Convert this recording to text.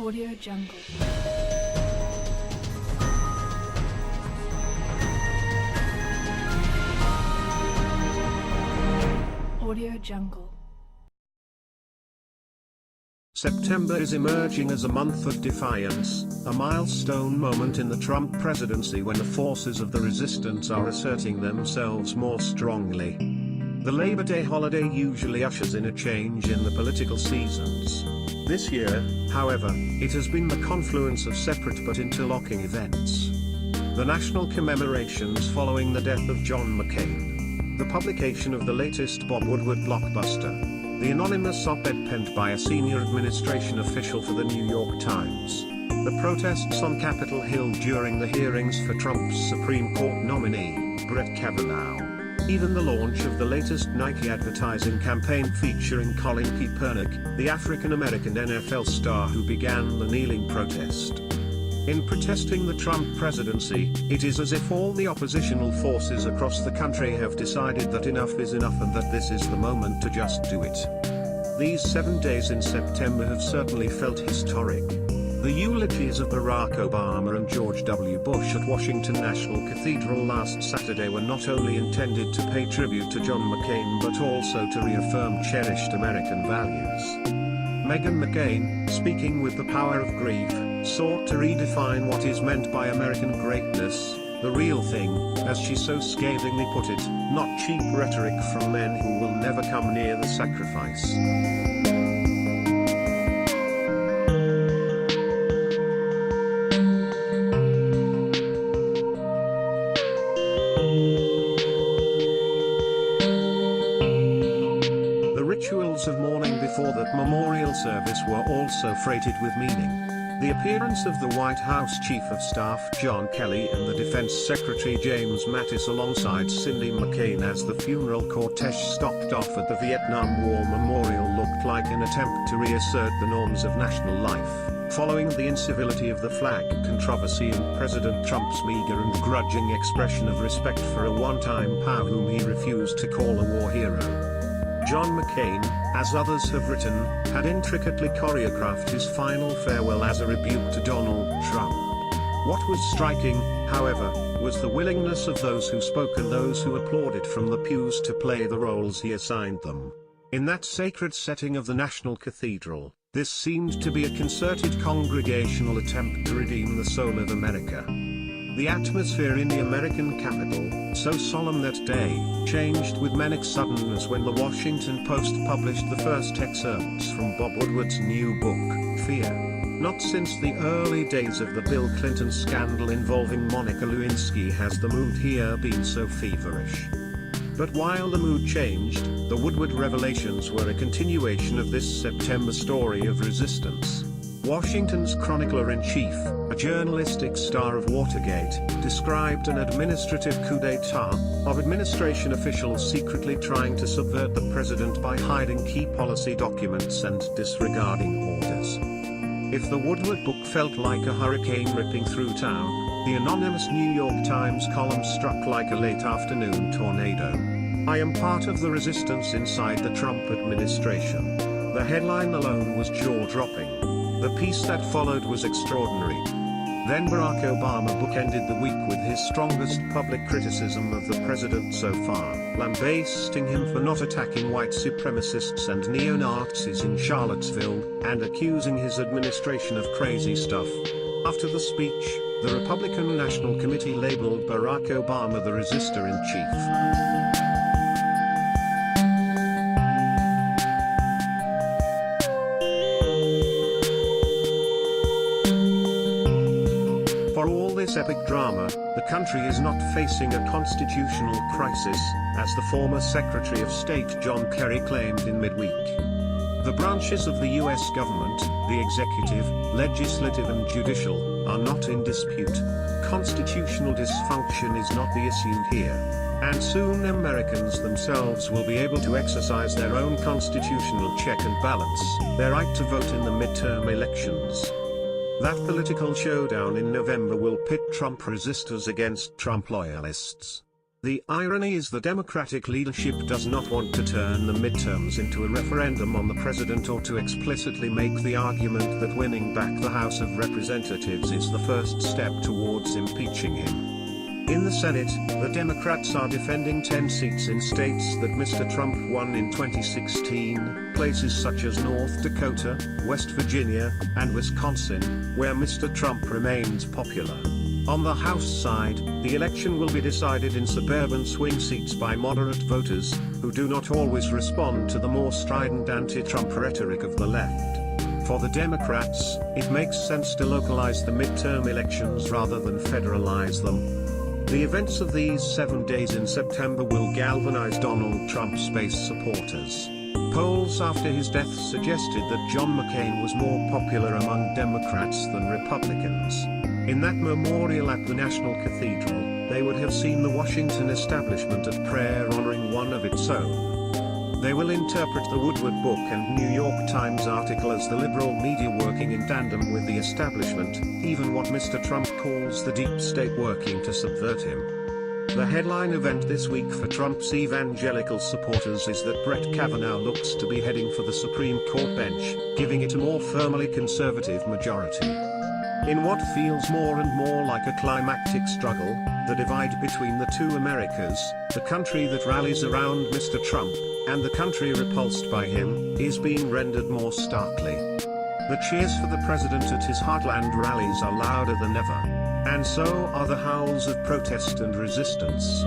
Audio Jungle. Audio Jungle. September is emerging as a month of defiance, a milestone moment in the Trump presidency when the forces of the resistance are asserting themselves more strongly. The Labor Day holiday usually ushers in a change in the political seasons. This year, however, it has been the confluence of separate but interlocking events. The national commemorations following the death of John McCain. The publication of the latest Bob Woodward blockbuster. The anonymous op-ed penned by a senior administration official for the New York Times. The protests on Capitol Hill during the hearings for Trump's Supreme Court nominee, Brett Kavanaugh. Even the launch of the latest Nike advertising campaign featuring Colin Kaepernik, the African-American NFL star who began the kneeling protest. In protesting the Trump presidency, it is as if all the oppositional forces across the country have decided that enough is enough and that this is the moment to just do it. These 7 days in September have certainly felt historic. The eulogies of Barack Obama and George W. Bush at Washington National Cathedral last Saturday were not only intended to pay tribute to John McCain but also to reaffirm cherished American values. Meghan McCain, speaking with the power of grief, sought to redefine what is meant by American greatness, the real thing, as she so scathingly put it, not cheap rhetoric from men who will never come near the sacrifice. The rituals of mourning before that memorial service were also freighted with meaning. The appearance of the White House Chief of Staff John Kelly and the Defense Secretary James Mattis alongside Cindy McCain as the funeral cortege stopped off at the Vietnam War Memorial looked like an attempt to reassert the norms of national life, following the incivility of the flag controversy and President Trump's meager and grudging expression of respect for a one-time pal whom he refused to call a war hero. John McCain, as others have written, had intricately choreographed his final farewell as a rebuke to Donald Trump. What was striking, however, was the willingness of those who spoke and those who applauded from the pews to play the roles he assigned them. In that sacred setting of the National Cathedral, this seemed to be a concerted congregational attempt to redeem the soul of America. The atmosphere in the American Capitol, so solemn that day, changed with manic suddenness when the Washington Post published the first excerpts from Bob Woodward's new book, Fear. Not since the early days of the Bill Clinton scandal involving Monica Lewinsky has the mood here been so feverish. But while the mood changed, the Woodward revelations were a continuation of this September story of resistance. Washington's chronicler-in-chief, a journalistic star of Watergate, described an administrative coup d'etat, of administration officials secretly trying to subvert the president by hiding key policy documents and disregarding orders. If the Woodward book felt like a hurricane ripping through town, the anonymous New York Times column struck like a late-afternoon tornado. I am part of the resistance inside the Trump administration. The headline alone was jaw-dropping. The piece that followed was extraordinary. Then Barack Obama bookended the week with his strongest public criticism of the president so far, lambasting him for not attacking white supremacists and neo-Nazis in Charlottesville, and accusing his administration of crazy stuff. After the speech, the Republican National Committee labeled Barack Obama the resistor-in-chief. For all this epic drama, the country is not facing a constitutional crisis, as the former Secretary of State John Kerry claimed in midweek. The branches of the U.S. government, the executive, legislative and judicial, are not in dispute. Constitutional dysfunction is not the issue here. And soon Americans themselves will be able to exercise their own constitutional check and balance, their right to vote in the midterm elections. That political showdown in November will pit Trump resistors against Trump loyalists. The irony is the Democratic leadership does not want to turn the midterms into a referendum on the president or to explicitly make the argument that winning back the House of Representatives is the first step towards impeaching him. In the Senate, the Democrats are defending 10 seats in states that Mr. Trump won in 2016, places such as North Dakota, West Virginia, and Wisconsin, where Mr. Trump remains popular. On the House side, the election will be decided in suburban swing seats by moderate voters, who do not always respond to the more strident anti-Trump rhetoric of the left. For the Democrats, it makes sense to localize the midterm elections rather than federalize them. The events of these 7 days in September will galvanize Donald Trump's base supporters. Polls after his death suggested that John McCain was more popular among Democrats than Republicans. In that memorial at the National Cathedral, they would have seen the Washington establishment at prayer honoring one of its own. They will interpret the Woodward book and New York Times article as the liberal media working in tandem with the establishment, even what Mr. Trump calls the deep state working to subvert him. The headline event this week for Trump's evangelical supporters is that Brett Kavanaugh looks to be heading for the Supreme Court bench, giving it a more firmly conservative majority. In what feels more and more like a climactic struggle, the divide between the two Americas, the country that rallies around Mr. Trump, and the country repulsed by him, is being rendered more starkly. The cheers for the president at his heartland rallies are louder than ever. And so are the howls of protest and resistance.